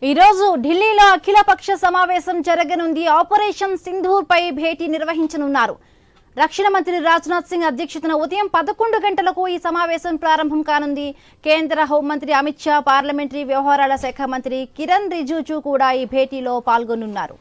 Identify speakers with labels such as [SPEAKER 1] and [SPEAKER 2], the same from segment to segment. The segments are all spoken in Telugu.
[SPEAKER 1] ఈ రోజు ఢిల్లీలో అఖిలపక్ష సమావేశం జరగనుంది. ఆపరేషన్ సింధూర్ పై భేటీ నిర్వహించనున్నారు. రక్షణ మంత్రి రాజ్నాథ్ సింగ్ అధ్యక్షతన ఉదయం 11 గంటలకు ఈ సమావేశం ప్రారంభం కానుంది. కేంద్ర హోంమంత్రి అమిత్ షా, పార్లమెంటరీ వ్యవహారాల శాఖ మంత్రి కిరణ్ రిజిజు కూడా ఈ భేటీలో పాల్గొనున్నారు.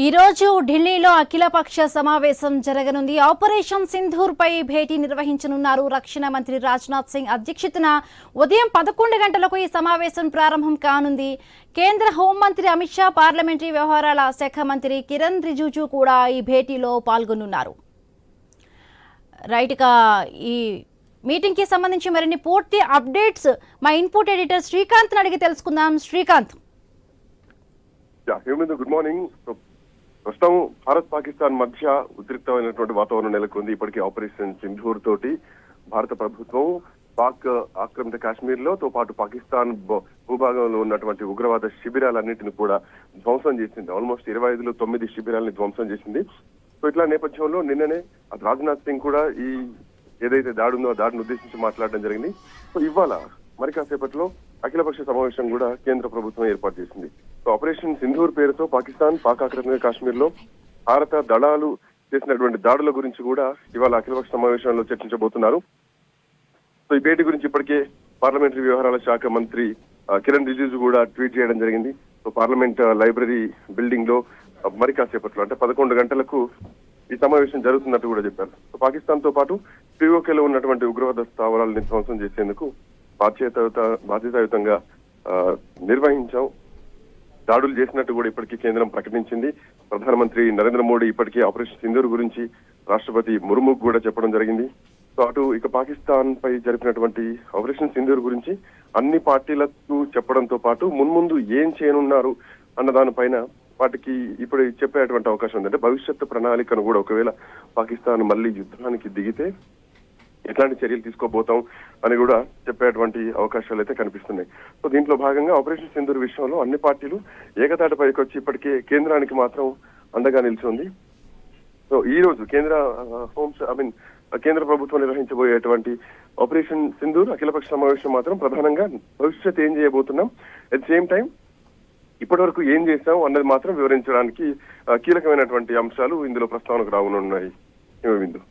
[SPEAKER 1] ఈ రోజు ఢిల్లీలో అఖిలపక్ష సమావేశం జరగనుంది. ఆపరేషన్ సింధూర్ పై భేటీ నిర్వహించనున్నారు. రక్షణ మంత్రి రాజ్నాథ్ సింగ్ అధ్యక్షతన ఉదయం 11 గంటలకు ఈ సమావేశం ప్రారంభం కానుంది. కేంద్ర హోంమంత్రి అమిత్ షా, పార్లమెంటరీ వ్యవహారాల శాఖ మంత్రి కిరణ్ రిజిజు కూడా ఈ భేటీలో పాల్గొనున్నారు. రైట్గా ఈ మీటింగ్ కి సంబంధించి మరిన్ని పూర్తి అప్డేట్స్ మా ఇన్పుట్ ఎడిటర్ శ్రీకాంత్ అడిగి తెలుసుకుందాం. Srikanth,
[SPEAKER 2] good morning. ప్రస్తుతం భారత్ పాకిస్తాన్ మధ్య ఉద్రిక్తమైనటువంటి వాతావరణం నెలకొంది. ఇప్పటికీ ఆపరేషన్ సింధూర్ తోటి భారత ప్రభుత్వం పాక్ ఆక్రమిత కాశ్మీర్ లో తో పాటు పాకిస్తాన్ భూభాగంలో ఉన్నటువంటి ఉగ్రవాద శిబిరాలన్నింటినీ కూడా ధ్వంసం చేసింది. ఆల్మోస్ట్ 25లో 9 శిబిరాలని ధ్వంసం చేసింది. సో ఇట్లా నేపథ్యంలో నిన్ననే రాజ్నాథ్ సింగ్ కూడా ఈ ఏదైతే దాడి ఉందో ఆ దాడిని ఉద్దేశించి మాట్లాడడం జరిగింది. సో ఇవాళ మరి కాసేపట్లో అఖిలపక్ష సమావేశం కూడా కేంద్ర ప్రభుత్వం ఏర్పాటు చేసింది. సో ఆపరేషన్ సింధూర్ పేరుతో పాకిస్తాన్ పాక్ ఆక్రమిత కాశ్మీర్ లో భారత దళాలు చేసినటువంటి దాడుల గురించి కూడా ఇవాళ అఖిలపక్ష సమావేశంలో చర్చించబోతున్నారు. సో ఈ భేటీ గురించి ఇప్పటికే పార్లమెంటరీ వ్యవహారాల శాఖ మంత్రి కిరణ్ రిజిజు కూడా ట్వీట్ చేయడం జరిగింది. సో పార్లమెంట్ లైబ్రరీ బిల్డింగ్ లో మరి కాసేపట్లో అంటే 11 గంటలకు ఈ సమావేశం జరుగుతున్నట్టు కూడా చెప్పారు. సో పాకిస్తాన్ తో పాటు పిఓకేలో ఉన్నటువంటి ఉగ్రవాద స్థావరాలను ధ్వంసం చేసేందుకు బాధ్యతాయుతంగా నిర్వహించాం, దాడులు చేసినట్టు కూడా ఇప్పటికీ కేంద్రం ప్రకటించింది. ప్రధానమంత్రి నరేంద్ర మోడీ ఇప్పటికీ ఆపరేషన్ సింధూర్ గురించి రాష్ట్రపతి ముర్ముకు కూడా చెప్పడం జరిగింది. సో అటు ఇక పాకిస్తాన్ పై జరిపినటువంటి ఆపరేషన్ సింధూర్ గురించి అన్ని పార్టీలకు చెప్పడంతో పాటు మున్ముందు ఏం చేయనున్నారు అన్న దానిపైన వాటికి ఇప్పుడు చెప్పేటువంటి అవకాశం ఉంది. అంటే భవిష్యత్తు ప్రణాళికను కూడా ఒకవేళ పాకిస్తాన్ మళ్ళీ యుద్ధానికి దిగితే ఎట్లాంటి చర్యలు తీసుకోబోతాం అని కూడా చెప్పేటువంటి అవకాశాలు అయితే కనిపిస్తున్నాయి. సో దీంట్లో భాగంగా ఆపరేషన్ సింధూర్ విషయంలో అన్ని పార్టీలు ఏకతాటిపైకి వచ్చి ఇప్పటికే కేంద్రానికి మాత్రం అండగా నిలిచింది. సో ఈ రోజు కేంద్ర ప్రభుత్వం నిర్వహించబోయేటువంటి ఆపరేషన్ సింధూర్ అఖిలపక్ష సమావేశం మాత్రం ప్రధానంగా భవిష్యత్ ఏం చేయబోతున్నాం, అట్ సేమ్ టైం ఇప్పటి వరకు ఏం చేశాం అన్నది మాత్రం వివరించడానికి కీలకమైనటువంటి అంశాలు ఇందులో ప్రస్తావనకు రానున్నాయి. విందు